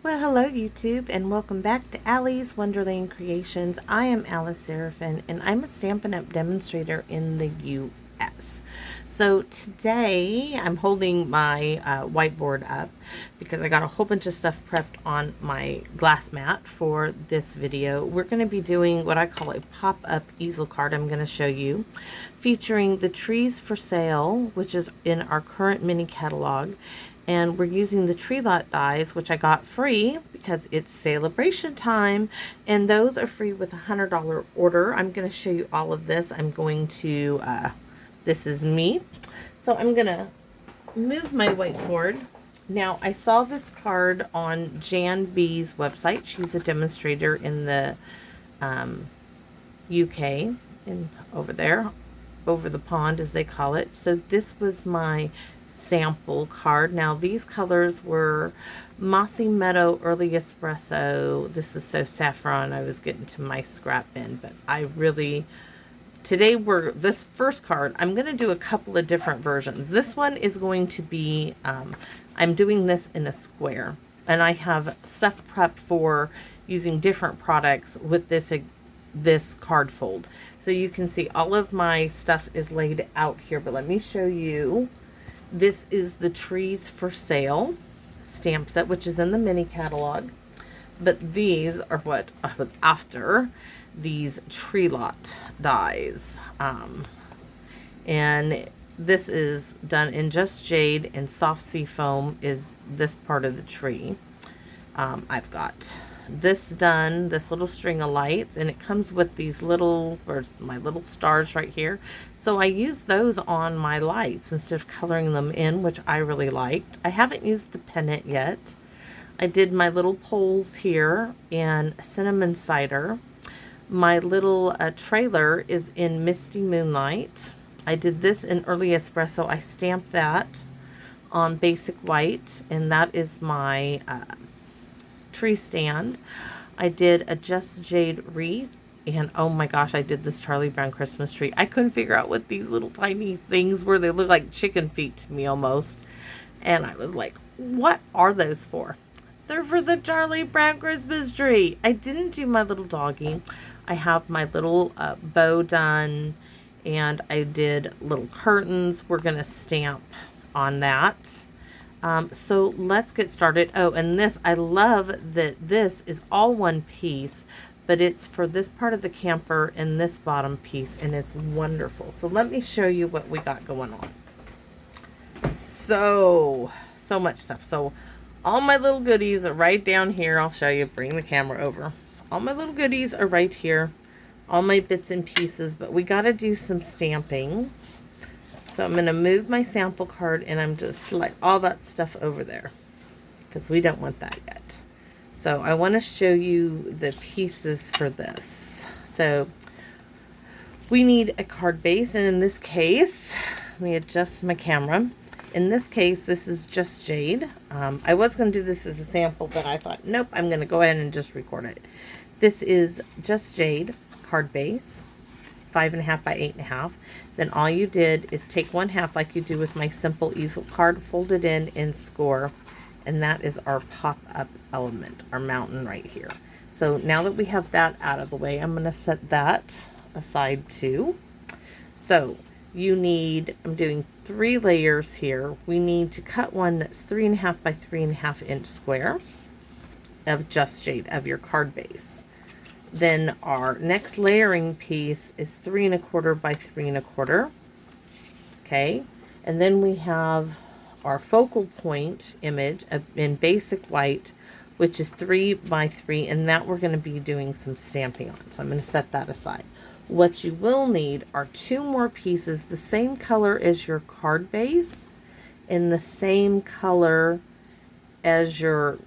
Well, hello YouTube, and welcome back to Allie's Wonderland Creations. I am Alice Seraphin, and I'm a Stampin' Up! Demonstrator in the U.S. So today, I'm holding my whiteboard up because I got a whole bunch of stuff prepped on my glass mat for this video. We're going to be doing what I call a pop-up easel card I'm going to show you, featuring the trees for sale, which is in our current mini catalog. And we're using the tree lot dies, which I got free because it's celebration time. And those are free with a $100 order. I'm going to show you all of this. I'm going to, this is me. So I'm going to move my whiteboard. Now, I saw this card on Jan B's website. She's a demonstrator in the UK, and over there, over the pond as they call it. So this was my sample card. Now these colors were Mossy Meadow Early Espresso. This is so saffron. I was getting to my scrap bin, but I really, today this first card, I'm going to do a couple of different versions. This one is going to be, I'm doing this in a square, and I have stuff prepped for using different products with this card fold. So you can see all of my stuff is laid out here, but let me show you. This is the Trees for Sale stamp set, which is in the mini catalog. But these are what I was after, these tree lot dies. And this is done in Just Jade, and Soft Sea Foam is this part of the tree. I've got this done, this little string of lights, and it comes with these little, where's my little stars right here. So I used those on my lights instead of coloring them in, which I really liked. I haven't used the pennant yet. I did my little poles here in cinnamon cider. My little trailer is in Misty Moonlight. I did this in Early Espresso. I stamped that on basic white, and that is my tree stand. I did a Just Jade wreath, and oh my gosh, I did this Charlie Brown Christmas tree. I couldn't figure out what these little tiny things were. They look like chicken feet to me almost, and I was like, what are those for? They're for the Charlie Brown Christmas tree. I didn't do my little doggy. I have my little bow done, and I did little curtains. We're gonna stamp on that. So let's get started. Oh, and this, I love that this is all one piece, but it's for this part of the camper and this bottom piece, and it's wonderful. So let me show you what we got going on. So much stuff. So all my little goodies are right down here. I'll show you, bring the camera over. All my little goodies are right here. All my bits and pieces, but we got to do some stamping. So I'm going to move my sample card, and I'm just slide all that stuff over there because we don't want that yet. So I want to show you the pieces for this. So we need a card base, and in this case, let me adjust my camera. In this case, this is Just Jade. I was going to do this as a sample, but I thought, nope, I'm going to go ahead and just record it. This is Just Jade card base. 5.5 by 8.5. Then all you did is take 1/2 like you do with my simple easel card, fold it in score, and that is our pop-up element, our mountain right here. So now that we have that out of the way, I'm going to set that aside too. So you need, I'm doing 3 layers here. We need to cut one that's 3.5 by 3.5 inch square of Just Jade, of your card base. Then our next layering piece is 3.25 by 3.25. Okay, and then we have our focal point image in basic white, which is 3 by 3, and that we're going to be doing some stamping on. So I'm going to set that aside. What you will need are 2 more pieces, the same color as your card base, and the same color as your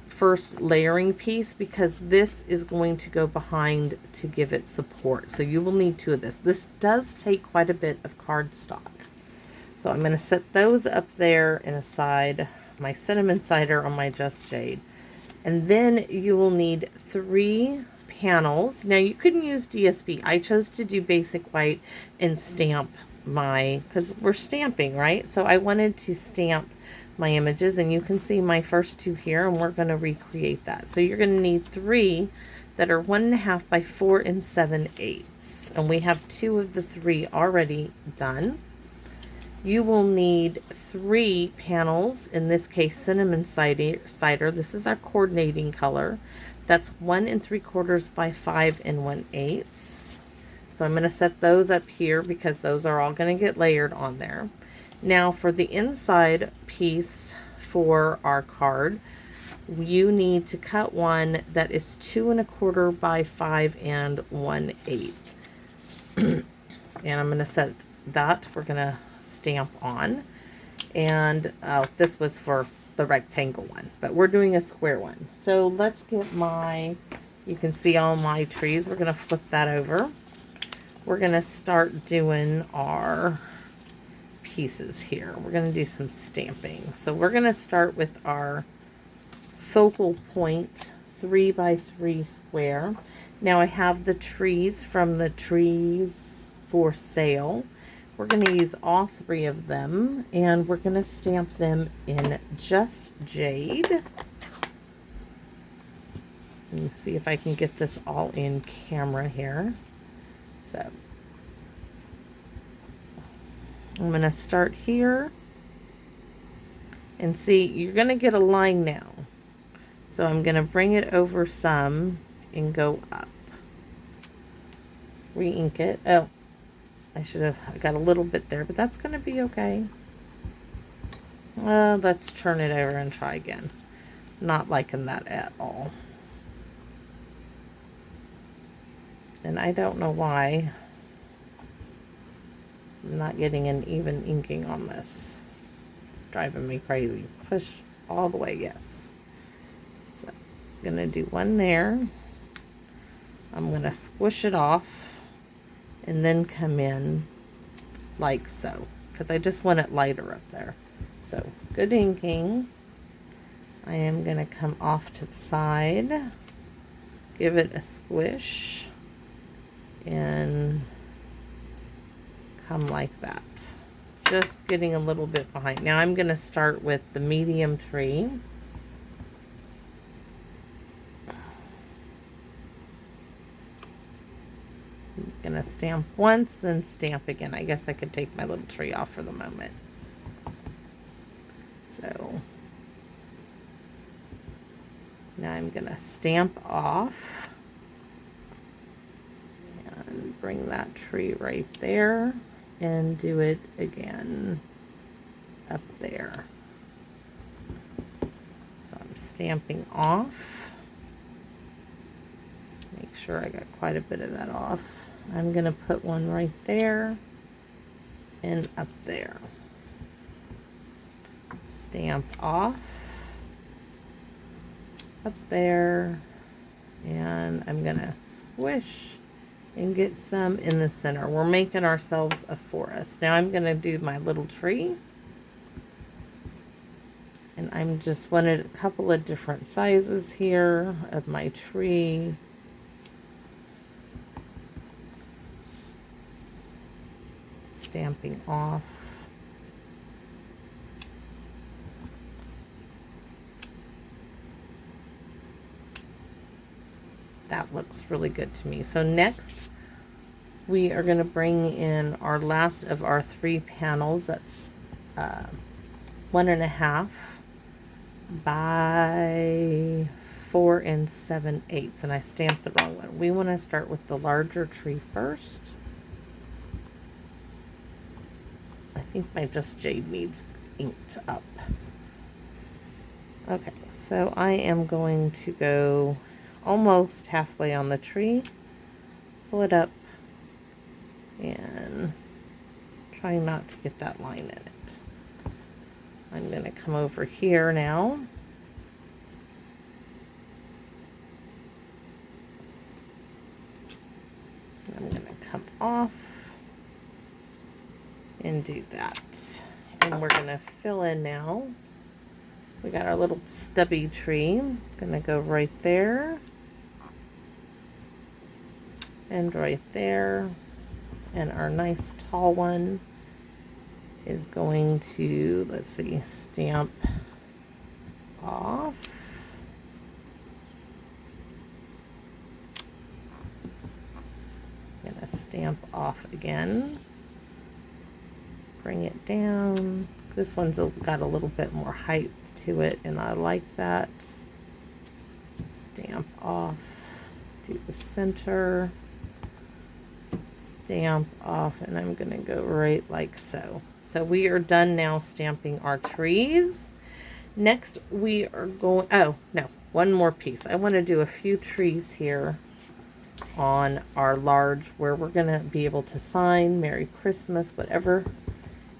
first layering piece, because this is going to go behind to give it support. So you will need 2 of this. This does take quite a bit of cardstock. So I'm going to set those up there and aside my cinnamon cider on my Just Jade. And then you will need 3 panels. Now you couldn't use DSP. I chose to do basic white and stamp my, because we're stamping, right? So I wanted to stamp my images, and you can see my first two here, and we're going to recreate that. So you're going to need 3 that are 1.5 by 4 7/8, and we have 2 of the 3 already done. You will need 3 panels, in this case cinnamon cider. This is our coordinating color. That's 1 3/4 by 5 1/8. So I'm going to set those up here because those are all going to get layered on there. Now for the inside piece for our card, you need to cut one that is 2 1/4 by 5 1/8. And I'm going to set that. We're going to stamp on. And this was for the rectangle one, but we're doing a square one. So let's get you can see all my trees. We're going to flip that over. We're going to start doing our pieces here. We're going to do some stamping. So we're going to start with our focal point 3 by 3 square. Now I have the trees from the Trees for Sale. We're going to use all 3 of them, and we're going to stamp them in Just Jade. Let me see if I can get this all in camera here. So I'm going to start here, and see, you're going to get a line now. So I'm going to bring it over some and go up. Re-ink it. Oh, I got a little bit there, but that's going to be okay. Let's turn it over and try again. Not liking that at all. And I don't know why I'm not getting an even inking on this. It's driving me crazy. Push all the way, yes. So I'm going to do one there. I'm going to squish it off and then come in like so, because I just want it lighter up there. So good inking. I am going to come off to the side, give it a squish, and come like that. Just getting a little bit behind. Now I'm going to start with the medium tree. I'm going to stamp once, then stamp again. I guess I could take my little tree off for the moment. So now I'm going to stamp off and bring that tree right there and do it again up there. So I'm stamping off. Make sure I got quite a bit of that off. I'm going to put one right there and up there. Stamp off, up there, and I'm going to squish and get some in the center. We're making ourselves a forest. Now I'm going to do my little tree. And I'm just wanted a couple of different sizes here of my tree. Stamping off. That looks really good to me. So next we are going to bring in our last of our 3 panels. That's 1.5 by 4 7/8, and I stamped the wrong one. We want to start with the larger tree first. I think my Just Jade needs inked up. Okay, so I am going to go almost halfway on the tree, pull it up, and try not to get that line in it. I'm going to come over here now. I'm going to come off and do that. And we're going to fill in now. We got our little stubby tree. I'm going to go right there. And right there. And our nice tall one. is going to, let's see, stamp off. I'm gonna stamp off again. Bring it down. This one's got a little bit more height to it, and I like that. Stamp off to the center. Stamp off, and I'm gonna go right like so. So we are done now stamping our trees. Next we are going, oh no, one more piece. I want to do a few trees here on our large where we're gonna be able to sign Merry Christmas, whatever.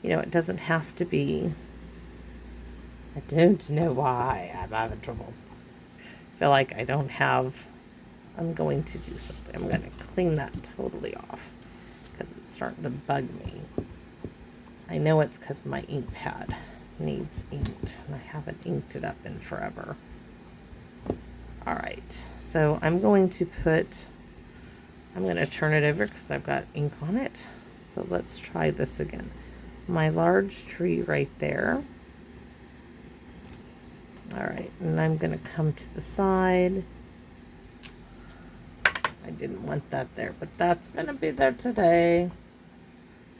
You know, it doesn't have to be. I don't know why I'm having trouble. I feel like I don't have, I'm going to do something. I'm going to clean that totally off because it's starting to bug me. I know it's because my ink pad needs inked and I haven't inked it up in forever. All right, so I'm going to turn it over because I've got ink on it. So let's try this again. My large tree right there. All right, and I'm going to come to the side. I didn't want that there, but that's going to be there today.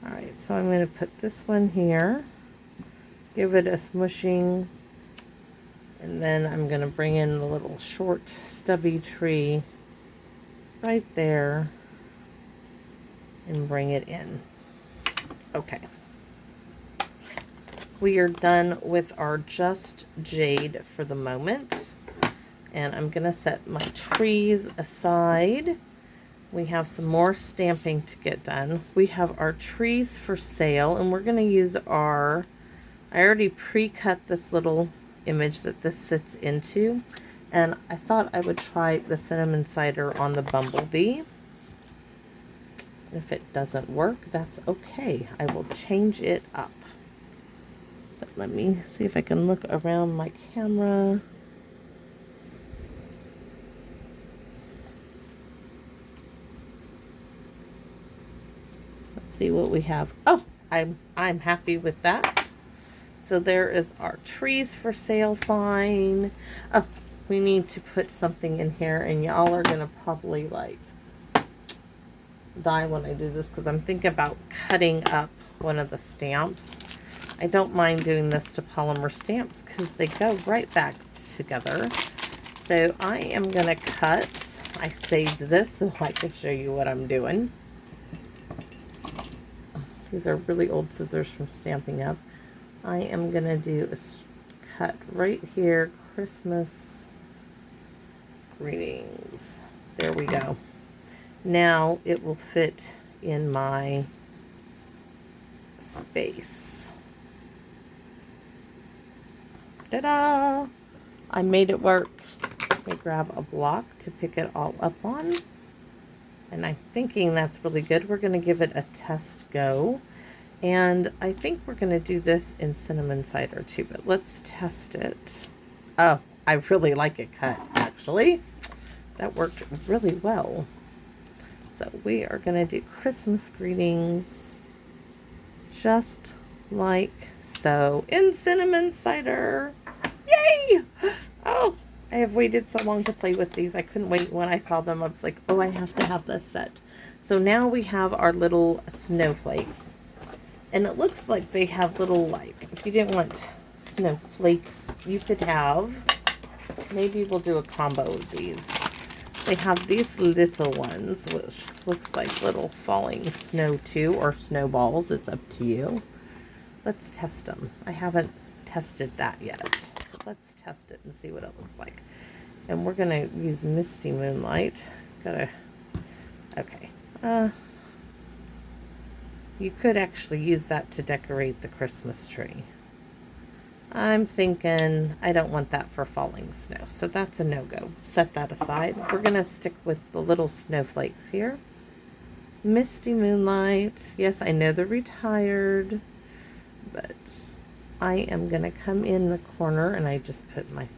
All right, so I'm going to put this one here, give it a smushing, and then I'm going to bring in the little short stubby tree right there and bring it in. Okay. We are done with our Just Jade for the moment. And I'm going to set my trees aside. We have some more stamping to get done. We have our trees for sale, and we're going to use our, I already pre-cut this little image that this sits into. And I thought I would try the cinnamon cider on the bumblebee. If it doesn't work, that's okay. I will change it up. But let me see if I can look around my camera. Let's see what we have. Oh, I'm happy with that. So there is our trees for sale sign. Oh, we need to put something in here, and y'all are gonna probably like die when I do this because I'm thinking about cutting up one of the stamps. I don't mind doing this to polymer stamps because they go right back together. So I am going to cut. I saved this so I can show you what I'm doing. These are really old scissors from Stampin' Up. I am going to do a cut right here. Christmas greetings. There we go. Now it will fit in my space. Ta-da! I made it work. Let me grab a block to pick it all up on. And I'm thinking that's really good. We're going to give it a test go. And I think we're going to do this in cinnamon cider too, but let's test it. Oh, I really like it cut, actually. That worked really well. So we are going to do Christmas greetings just like so in cinnamon cider. Yay! Oh, I have waited so long to play with these. I couldn't wait when I saw them. I was like, oh, I have to have this set. So now we have our little snowflakes. And it looks like they have little, like, if you didn't want snowflakes, you could have, maybe we'll do a combo of these. They have these little ones, which looks like little falling snow too, or snowballs. It's up to you. Let's test them. I haven't tested that yet. Let's test it and see what it looks like. And we're gonna use Misty Moonlight. Okay. You could actually use that to decorate the Christmas tree. I'm thinking I don't want that for falling snow, so that's a no-go. Set that aside. We're gonna stick with the little snowflakes here. Misty Moonlight. Yes, I know they're retired, but I am gonna come in the corner, and I just put my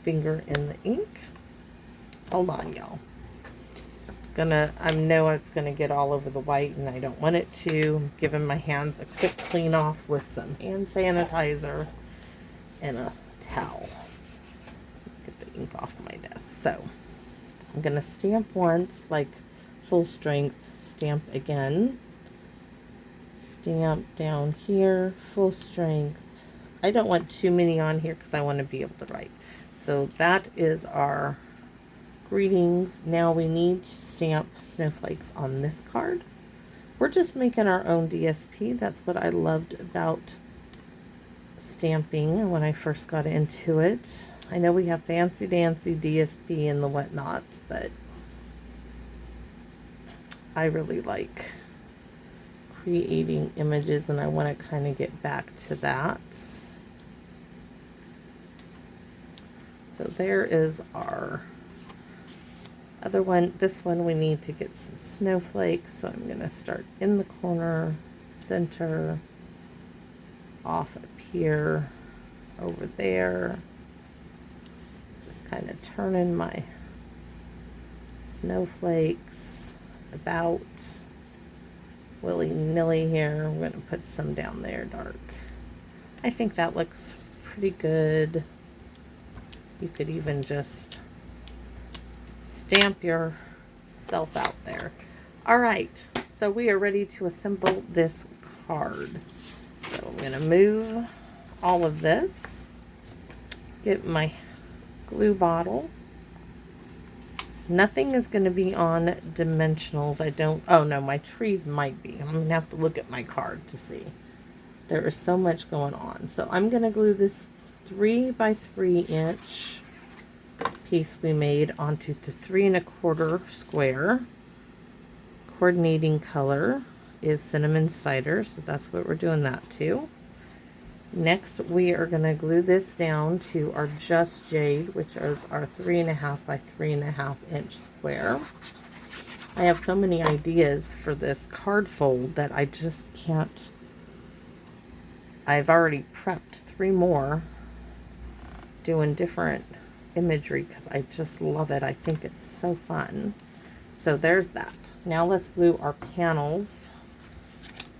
finger in the ink. Hold on, y'all. I know it's gonna get all over the white and I don't want it to. I'm giving my hands a quick clean off with some hand sanitizer and a towel. Get the ink off my desk. So I'm gonna stamp once, like full strength, stamp again, stamp down here, full strength. I don't want too many on here because I want to be able to write. So that is our greetings. Now we need to stamp snowflakes on this card. We're just making our own DSP. That's what I loved about stamping when I first got into it. I know we have fancy dancy DSP and the whatnots, but I really like creating images and I want to kind of get back to that. So there is our other one. This one we need to get some snowflakes, so I'm going to start in the corner, center, off up here, over there. Just kind of turning my snowflakes about willy-nilly here. I'm going to put some down there dark. I think that looks pretty good. You could even just stamp yourself out there. All right, so we are ready to assemble this card. So I'm going to move all of this, get my glue bottle. Nothing is going to be on dimensionals. Oh no, my trees might be. I'm going to have to look at my card to see. There is so much going on. So I'm going to glue this 3 by 3 inch piece we made onto the 3 1/4 square. Coordinating color is cinnamon cider, so that's what we're doing that to. Next, we are going to glue this down to our Just Jade, which is our 3 1/2 by 3 1/2 inch square. I have so many ideas for this card fold that I just can't. I've already prepped 3 more doing different imagery because I just love it. I think it's so fun. So there's that. Now let's glue our panels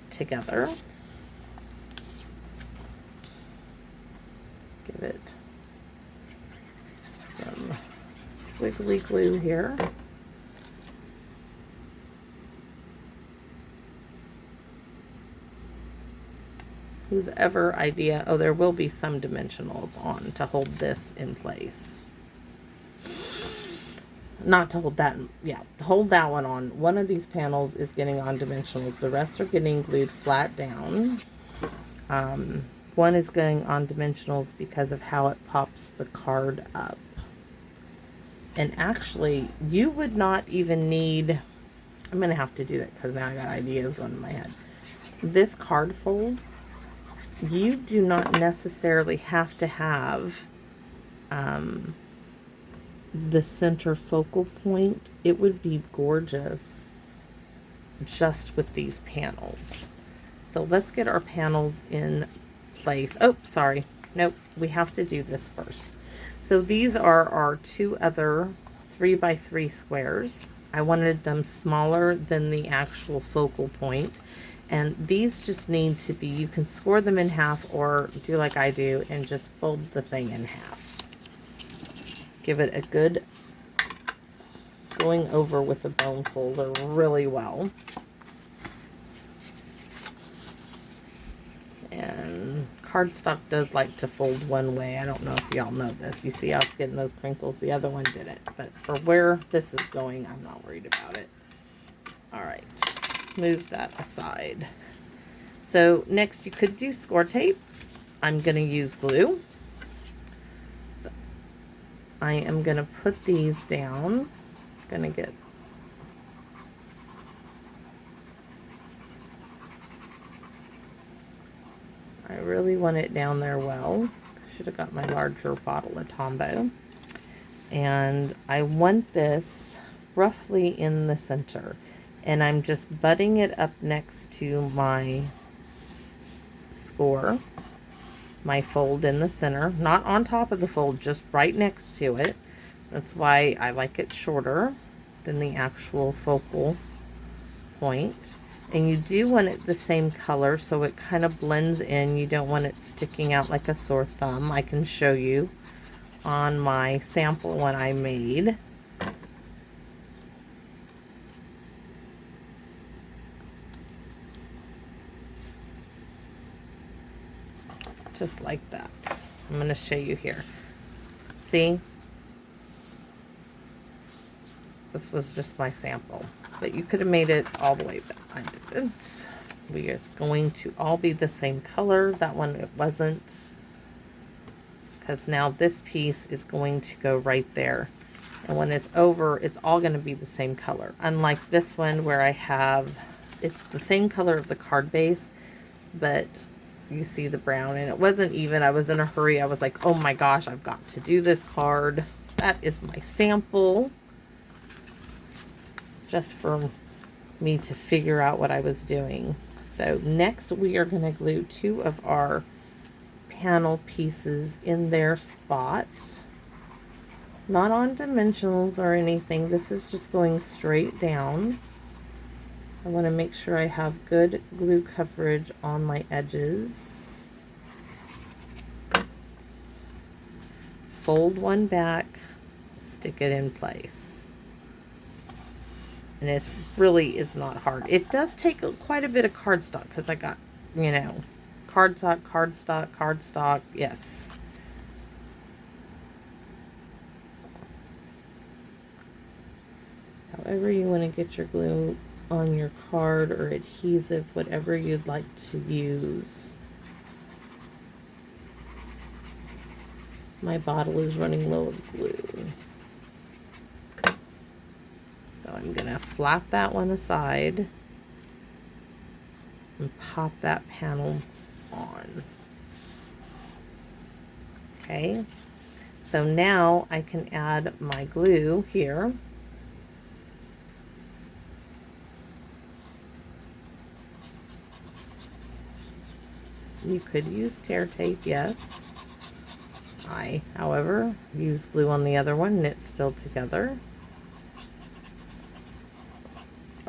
together. Give it some squiggly glue here. Whose ever idea, oh, there will be some dimensionals on to hold this in place. Not to hold that, yeah, hold that one on. One of these panels is getting on dimensionals. The rest are getting glued flat down. One is going on dimensionals because of how it pops the card up. And actually, you would not even need, I'm going to have to do that because now I got ideas going in my head. This card fold, you do not necessarily have to have the center focal point. It would be gorgeous just with these panels. So let's get our panels in place. Oh, sorry. Nope. We have to do this first. So these are our 2 other 3 by 3 squares. I wanted them smaller than the actual focal point. And these just need to be, you can score them in half or do like I do and just fold the thing in half. Give it a good going over with a bone folder really well. And cardstock does like to fold one way. I don't know if y'all know this. You see how it's getting those crinkles? The other one didn't. But for where this is going, I'm not worried about it. All right. Move that aside. So next you could do score tape. I'm going to use glue. So I am going to put these down. Going to get I really want it down there well. Should have got my larger bottle of Tombow. And I want this roughly in the center. And I'm just butting it up next to my score, my fold in the center. Not on top of the fold, just right next to it. That's why I like it shorter, than the actual focal point. And you do want it the same color so it kind of blends in. You don't want it sticking out like a sore thumb. I can show you on my sample one I made. Just like that. I'm going to show you here. See? This was just my sample. But you could have made it all the way back. I didn't. It's going to all be the same color. That one it wasn't. Because now this piece is going to go right there. And when it's over, it's all going to be the same color. Unlike this one where I have, it's the same color of the card base, but you see the brown. And it wasn't even, I was in a hurry. I was like, oh my gosh, I've got to do this card. That is my sample. Just for me to figure out what I was doing. So next we are going to glue 2 of our panel pieces in their spots. Not on dimensionals or anything. This is just going straight down. I want to make sure I have good glue coverage on my edges. Fold one back, stick it in place. And it really is not hard. It does take quite a bit of cardstock because I got, you know, cardstock, yes. However you want to get your glue on your card or adhesive, whatever you'd like to use. My bottle is running low of glue. So I'm going to flap that one aside and pop that panel on. Okay, so now I can add my glue here. You could use tear tape, yes. I, however, use glue on the other one and it's still together.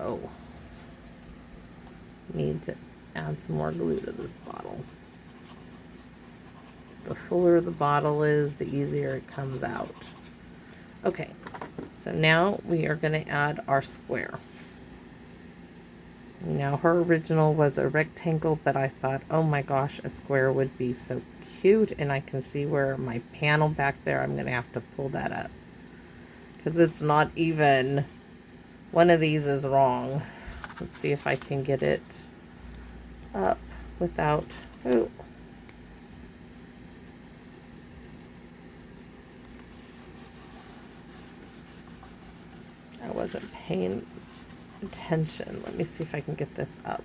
Oh, need to add some more glue to this bottle. The fuller the bottle is, the easier it comes out. Okay, so now we are going to add our square. Now her original was a rectangle, but I thought, oh my gosh, a square would be so cute. And I can see where my panel back there, I'm going to have to pull that up. Because it's not even, one of these is wrong. Let's see if I can get it up without, oh. I wasn't paying attention. Let me see if I can get this up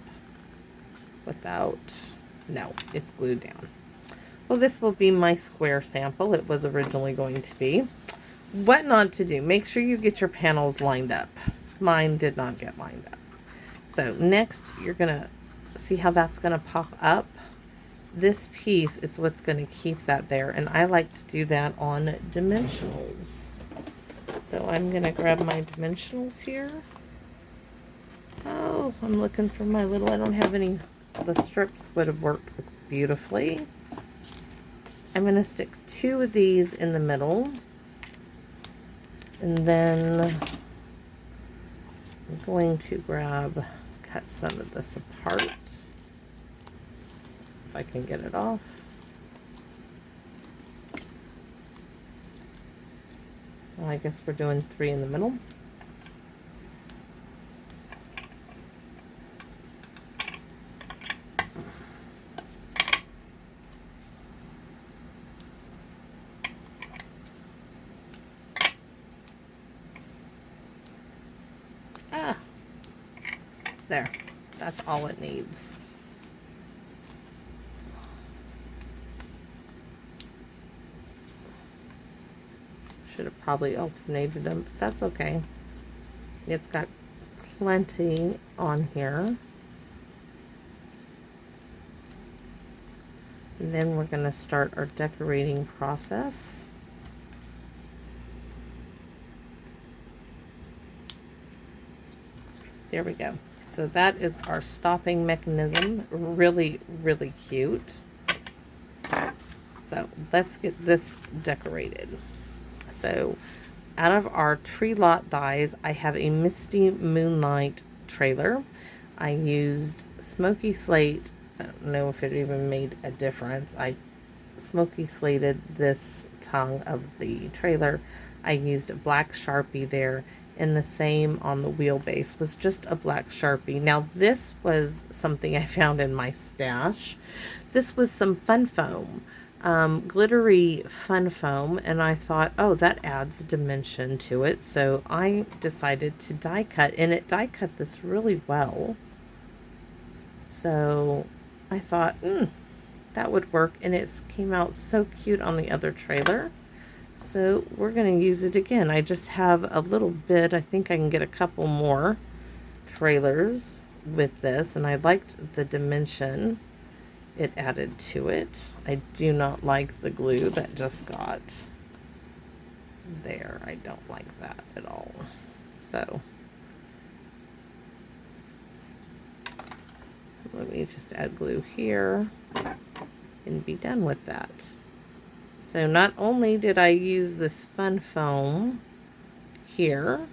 without, no, it's glued down. Well, this will be my square sample. It was originally going to be. What not to do, make sure you get your panels lined up. Mine did not get lined up. So next you're gonna see how that's gonna pop up. This piece is what's gonna keep that there, and I like to do that on dimensionals. So I'm gonna grab my dimensionals here. Oh, I'm looking for my little, I don't have any, the strips would have worked beautifully. I'm going to stick 2 of these in the middle. And then I'm going to cut some of this apart. If I can get it off. Well, I guess we're doing 3 in the middle. There, that's all it needs. Should have probably alternated them, but that's okay. It's got plenty on here. And then we're going to start our decorating process. There we go. So that is our stopping mechanism. Really, really cute. So let's get this decorated. So out of our tree lot dies, I have a Misty Moonlight trailer. I used Smoky Slate. I don't know if it even made a difference. I smoky slated this tongue of the trailer. I used a black Sharpie there, and the same on the wheelbase was just a black Sharpie. Now this was something I found in my stash. This was some fun foam, glittery fun foam, and I thought, oh, that adds dimension to it. So I decided to die cut, and it die cut this really well. So I thought, that would work, and it came out so cute on the other trailer. So we're going to use it again. I just have a little bit. I think I can get a couple more trailers with this, and I liked the dimension it added to it. I do not like the glue that just got there. I don't like that at all. So let me just add glue here and be done with that. So not only did I use this fun foam here,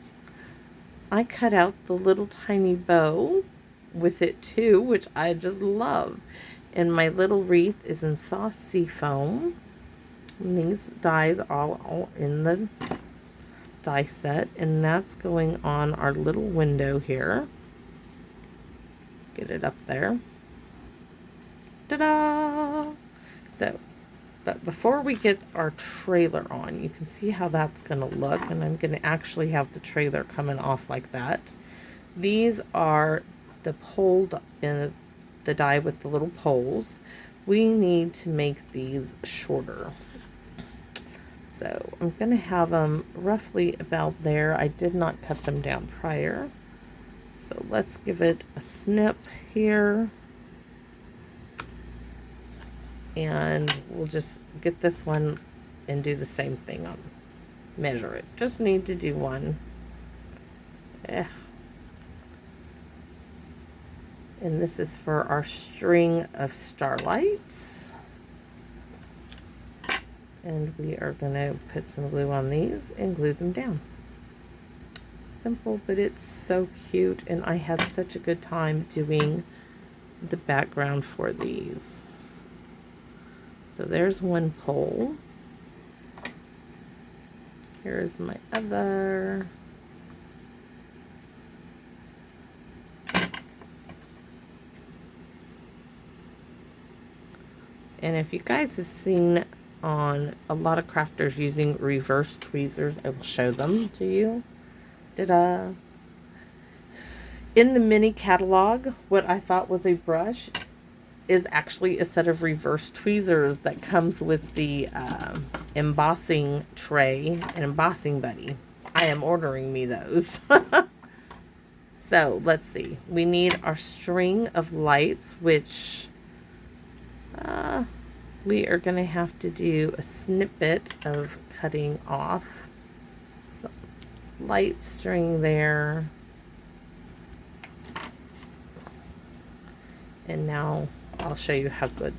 I cut out the little tiny bow with it too, which I just love. And my little wreath is in soft sea foam. And these dies all in the die set, and that's going on our little window here. Get it up there. Ta-da! So, but before we get our trailer on, you can see how that's going to look, and I'm going to actually have the trailer coming off like that. These are the pole in the die with the little poles. We need to make these shorter. So I'm going to have them roughly about there. I did not cut them down prior. So let's give it a snip here. And we'll just get this one and do the same thing on measure it. Just need to do one. And this is for our string of starlights. And we are going to put some glue on these and glue them down. Simple, but it's so cute, and I had such a good time doing the background for these. So there's one pole. Here's my other. And if you guys have seen on a lot of crafters using reverse tweezers, I will show them to you. Ta-da! In the mini catalog, what I thought was a brush is actually a set of reverse tweezers that comes with the embossing tray and embossing buddy. I am ordering me those. So let's see. We need our string of lights, which we are going to have to do a snippet of cutting off some light string there. And now I'll show you how good.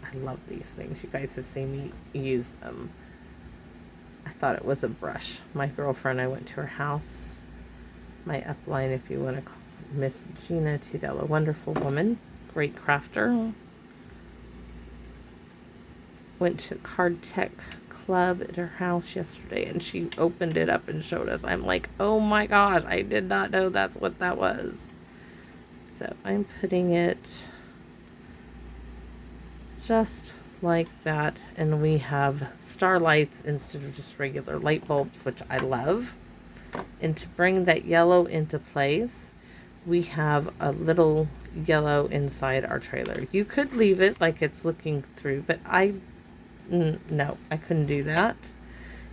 I love these things. You guys have seen me use them. I thought it was a brush. My girlfriend, I went to her house. My upline, if you want to call Miss Gina Tudela, wonderful woman, great crafter. Went to Card Tech Club at her house yesterday, and she opened it up and showed us. I'm like, oh my gosh, I did not know that's what that was. So I'm putting it just like that, and we have starlights instead of just regular light bulbs, which I love. And to bring that yellow into place, we have a little yellow inside our trailer. You could leave it like it's looking through, but no, I couldn't do that.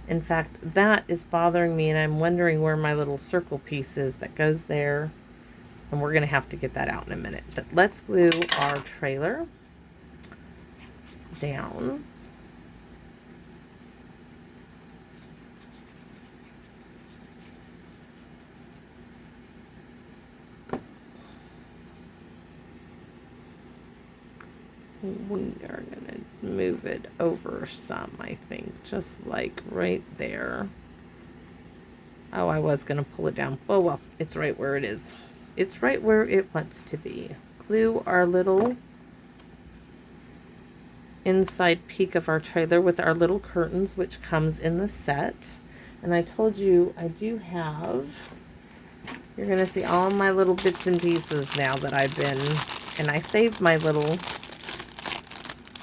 In fact, that is bothering me, and I'm wondering where my little circle piece is that goes there. And we're going to have to get that out in a minute. But let's glue our trailer down. We are gonna move it over some, I think, just like right there. Oh, I was gonna pull it down. Oh well, it's right where it is. It's right where it wants to be. Glue our little inside peak of our trailer with our little curtains, which comes in the set. And I told you I do have, you're gonna see all my little bits and pieces now that I've been, and I saved my little,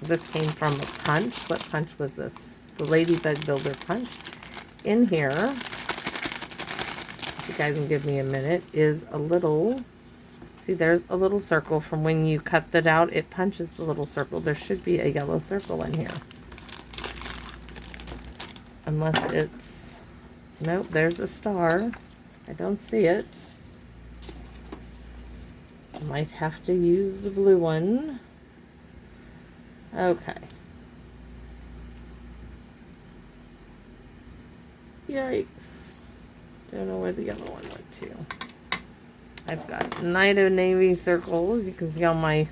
this came from a punch. What punch was this? The Ladybug Builder punch. In here, if you guys can give me a minute, is a little, see there's a little circle from when you cut that out, it punches the little circle. There should be a yellow circle in here. Unless it's, nope, there's a star. I don't see it. I might have to use the blue one. Okay. Yikes. Don't know where the yellow one went to. I've got Night of Navy circles. You can see all my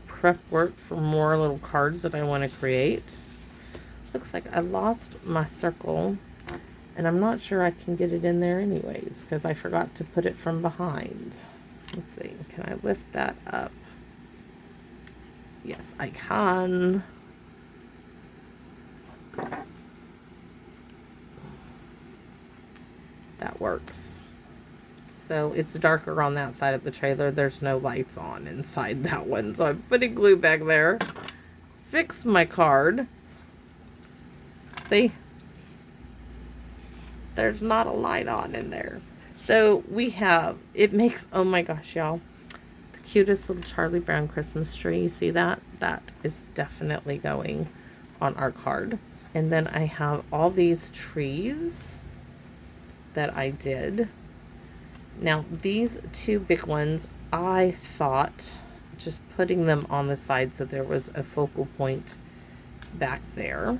prep work for more little cards that I want to create. Looks like I lost my circle, and I'm not sure I can get it in there anyways because I forgot to put it from behind. Let's see, can I lift that up? Yes, I can. That works. So it's darker on that side of the trailer. There's no lights on inside that one. So I'm putting glue back there. Fix my card. See? There's not a light on in there. So we have, it makes, oh my gosh, y'all. The cutest little Charlie Brown Christmas tree. You see that? That is definitely going on our card. And then I have all these trees that I did. Now, these two big ones, I thought just putting them on the side so there was a focal point back there.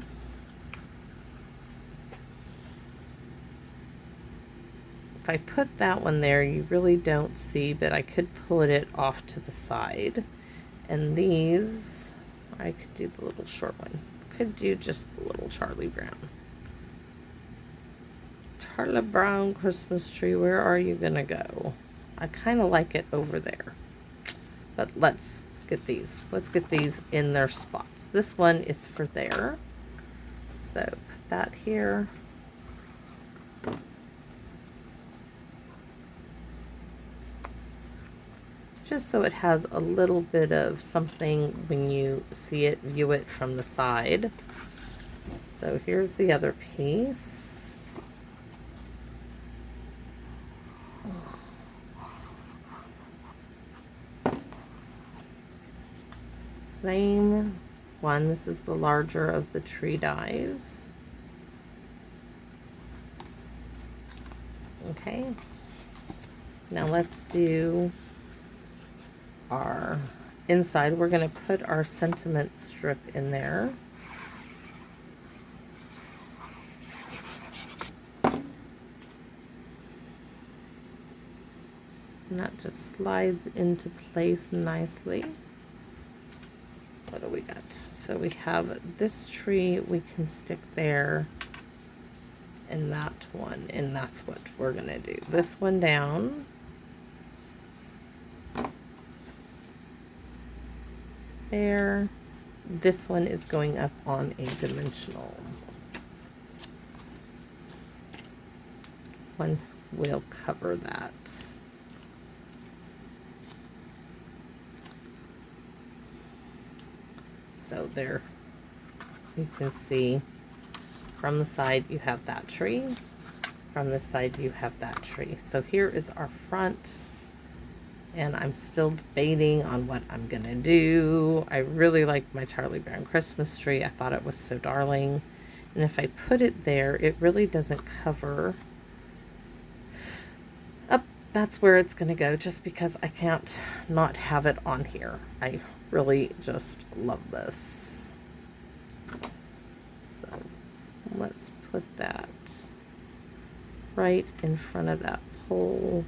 If I put that one there, you really don't see, but I could pull it off to the side. And these, I could do the little short one. Could do just the little Charlie Brown. Charlie Brown Christmas tree, where are you gonna go? I kind of like it over there. But let's get these. Let's get these in their spots. This one is for there. So put that here. Just so it has a little bit of something when you see it, view it from the side. So here's the other piece. Same one. This is the larger of the tree dies. Okay. Now let's do our inside. We're going to put our sentiment strip in there. And that just slides into place nicely. What do we got? So we have this tree we can stick there, and that one, and that's what we're gonna do. This one down. There. This one is going up on a dimensional. One will cover that. So there, you can see from the side you have that tree, from this side you have that tree. So here is our front, and I'm still debating on what I'm gonna do. I really like my Charlie Brown Christmas tree. I thought it was so darling, and if I put it there, it really doesn't cover up. That's where it's gonna go, just because I can't not have it on here. I really just love this. So let's put that right in front of that pole.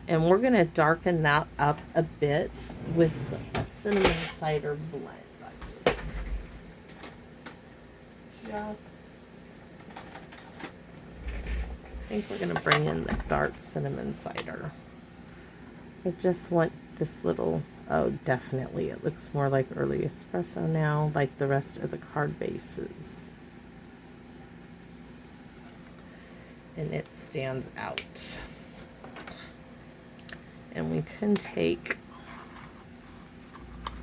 And we're going to darken that up a bit with a cinnamon cider blend. I think we're going to bring in the dark cinnamon cider. I just want this little, oh, definitely. It looks more like early espresso now, like the rest of the card bases. And it stands out. And we can take,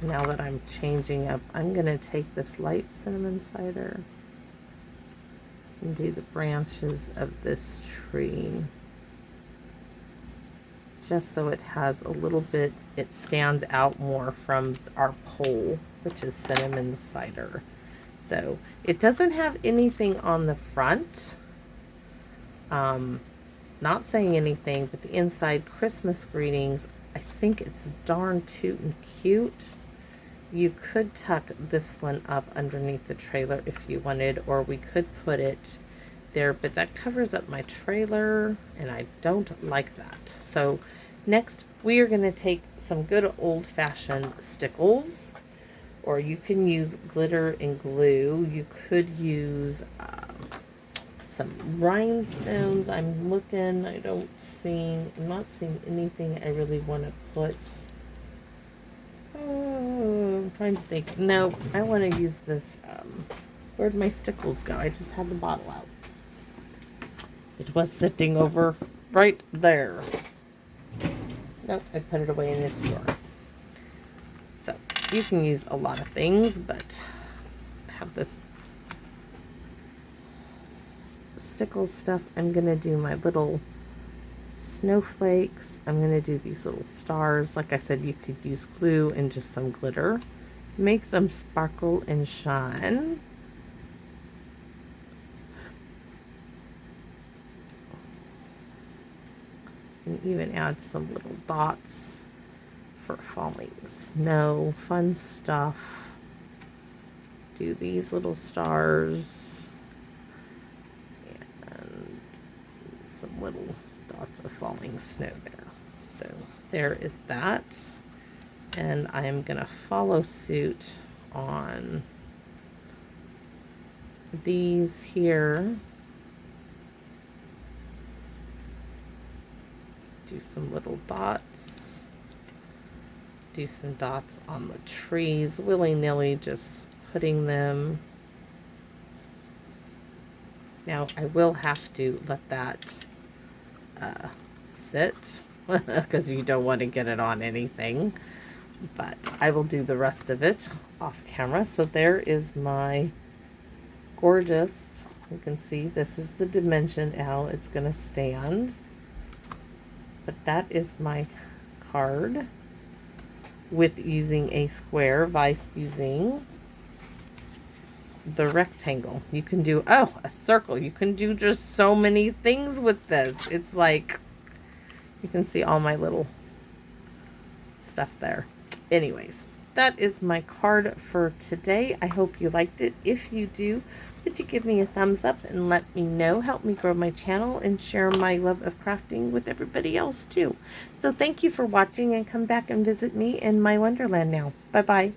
now that I'm changing up, I'm going to take this light cinnamon cider and do the branches of this tree. Just so it has a little bit, it stands out more from our pole, which is cinnamon cider. So it doesn't have anything on the front. Not saying anything, but the inside, Christmas greetings. I think it's darn tootin' cute. You could tuck this one up underneath the trailer if you wanted, or we could put it there, but that covers up my trailer and I don't like that. So next we are going to take some good old-fashioned stickles, or you can use glitter and glue. You could use some rhinestones. I'm looking, I'm not seeing anything I really want to put. Oh, I'm trying to think. No, I want to use this, where'd my stickles go? I just had the bottle out. It was sitting over right there. Nope, I put it away in its drawer. So, you can use a lot of things, but I have this stickle stuff. I'm going to do my little snowflakes. I'm going to do these little stars. Like I said, you could use glue and just some glitter. Make them sparkle and shine. And even add some little dots for falling snow. Fun stuff. Do these little stars. And some little dots of falling snow there. So there is that. And I am going to follow suit on these here. Do some little dots. Do some dots on the trees, willy-nilly, just putting them. Now I will have to let that sit because you don't want to get it on anything, but I will do the rest of it off camera. So there is my gorgeous, you can see this is the dimension how it's going to stand. But that is my card with using a square vice using the rectangle. You can do, oh, a circle. You can do just so many things with this. It's like, you can see all my little stuff there. Anyways, that is my card for today. I hope you liked it. If you do, would you give me a thumbs up and let me know? Help me grow my channel and share my love of crafting with everybody else too. So thank you for watching, and come back and visit me in my wonderland now. Bye bye.